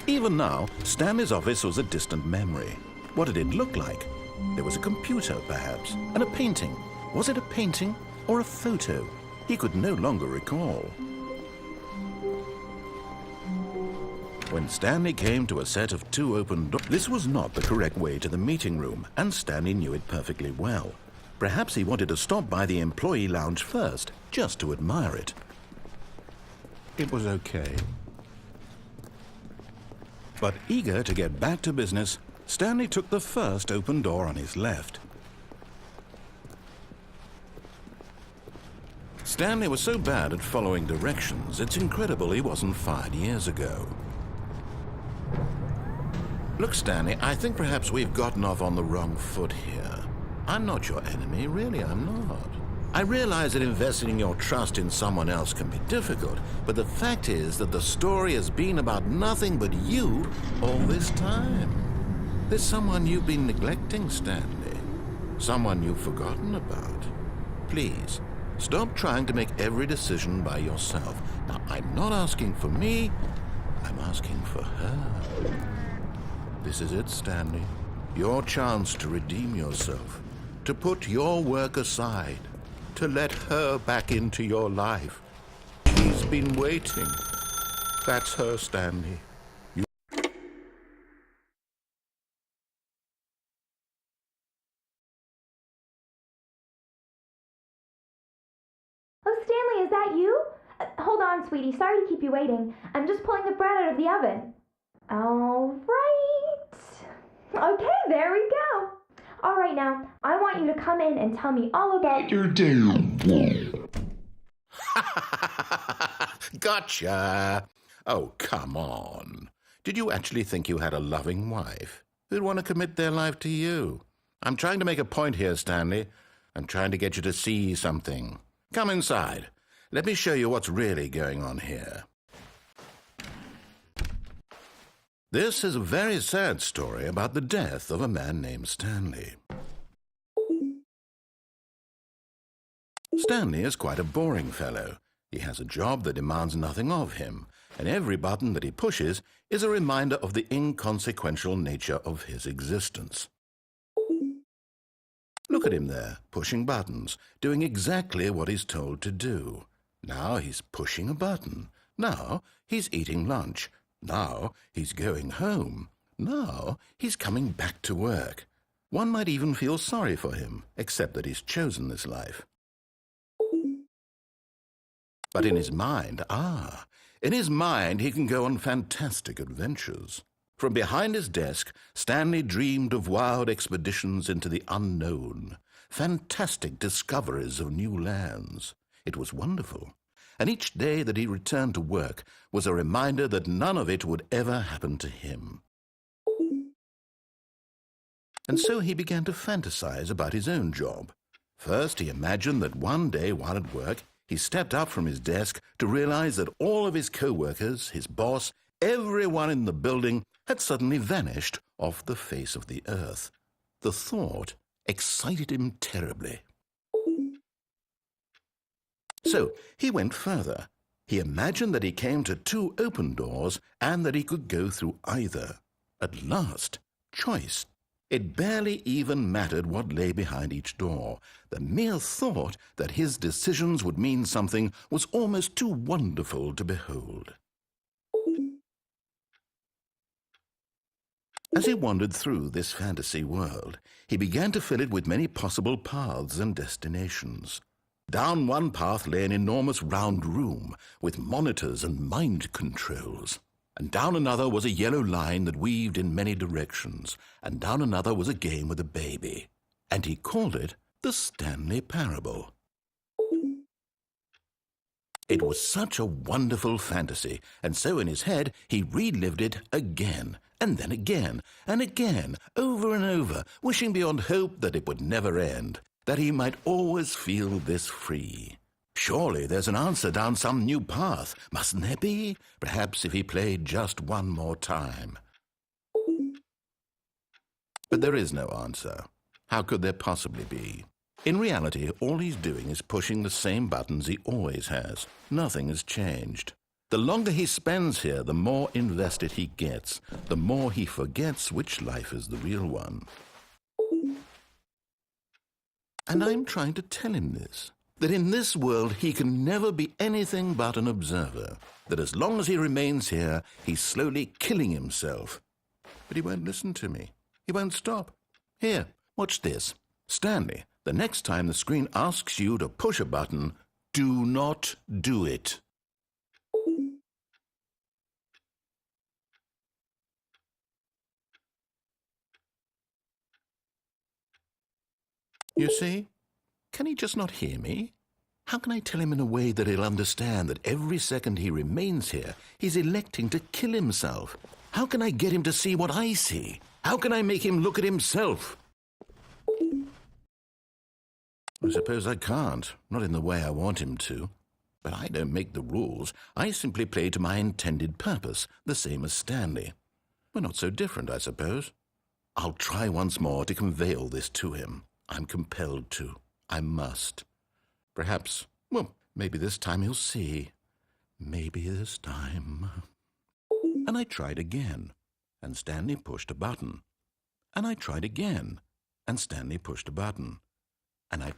Even now, Stanley's office was a distant memory. What did it look like? There was a computer, perhaps, and a painting. Was it a painting or a photo? He could no longer recall. When Stanley came to a set of 2 open doors, this was not the correct way to the meeting room, and Stanley knew it perfectly well. Perhaps he wanted to stop by the employee lounge first, just to admire it. It was okay. But eager to get back to business, Stanley took the first open door on his left. Stanley was so bad at following directions, it's incredible he wasn't fired years ago. Look, Stanley, I think perhaps we've gotten off on the wrong foot here. I'm not your enemy, really, I'm not. I realize that investing your trust in someone else can be difficult, but the fact is that the story has been about nothing but you all this time. There's someone you've been neglecting, Stanley. Someone you've forgotten about. Please, stop trying to make every decision by yourself. Now, I'm not asking for me, I'm asking for her. This is it, Stanley. Your chance to redeem yourself, to put your work aside, to let her back into your life. She's been waiting. That's her, Stanley. Oh, Stanley, is that you? Hold on, sweetie. Sorry to keep you waiting. I'm just pulling the bread out of the oven. All right. Okay, there we go. All right, now, I want you to come in and tell me all about your day. Gotcha. Oh, come on. Did you actually think you had a loving wife who'd want to commit their life to you? I'm trying to make a point here, Stanley. I'm trying to get you to see something. Come inside. Let me show you what's really going on here. This is a very sad story about the death of a man named Stanley. Stanley is quite a boring fellow. He has a job that demands nothing of him, and every button that he pushes is a reminder of the inconsequential nature of his existence. Look at him there, pushing buttons, doing exactly what he's told to do. Now he's pushing a button. Now he's eating lunch. Now he's going home. Now he's coming back to work. One might even feel sorry for him, except that he's chosen this life. But in his mind, he can go on fantastic adventures. From behind his desk, Stanley dreamed of wild expeditions into the unknown, fantastic discoveries of new lands. It was wonderful. And each day that he returned to work was a reminder that none of it would ever happen to him. And so he began to fantasize about his own job. First, he imagined that one day while at work, he stepped up from his desk to realize that all of his co-workers, his boss, everyone in the building had suddenly vanished off the face of the earth. The thought excited him terribly. So he went further. He imagined that he came to 2 open doors and that he could go through either. At last, choice. It barely even mattered what lay behind each door. The mere thought that his decisions would mean something was almost too wonderful to behold. As he wandered through this fantasy world, he began to fill it with many possible paths and destinations. Down one path lay an enormous round room with monitors and mind controls. And down another was a yellow line that weaved in many directions. And down another was a game with a baby. And he called it the Thestanelyparable. It was such a wonderful fantasy, and so in his head he relived it again, and then again, and again, over and over, wishing beyond hope that it would never end, that he might always feel this free. Surely there's an answer down some new path, mustn't there be? Perhaps if he played just one more time. But there is no answer. How could there possibly be? In reality, all he's doing is pushing the same buttons he always has. Nothing has changed. The longer he spends here, the more invested he gets, the more he forgets which life is the real one. And I'm trying to tell him this, that in this world he can never be anything but an observer, that as long as he remains here, he's slowly killing himself. But he won't listen to me. He won't stop. Here, watch this. Stanley, the next time the screen asks you to push a button, do not do it. You see? Can he just not hear me? How can I tell him in a way that he'll understand that every second he remains here, he's electing to kill himself? How can I get him to see what I see? How can I make him look at himself? I suppose I can't, not in the way I want him to. But I don't make the rules. I simply play to my intended purpose, the same as Stanley. We're not so different, I suppose. I'll try once more to convey all this to him. I'm compelled to. I must. Perhaps, well, maybe this time he'll see. Maybe this time. And I tried again, and Stanley pushed a button. And I tried again, and Stanley pushed a button. And I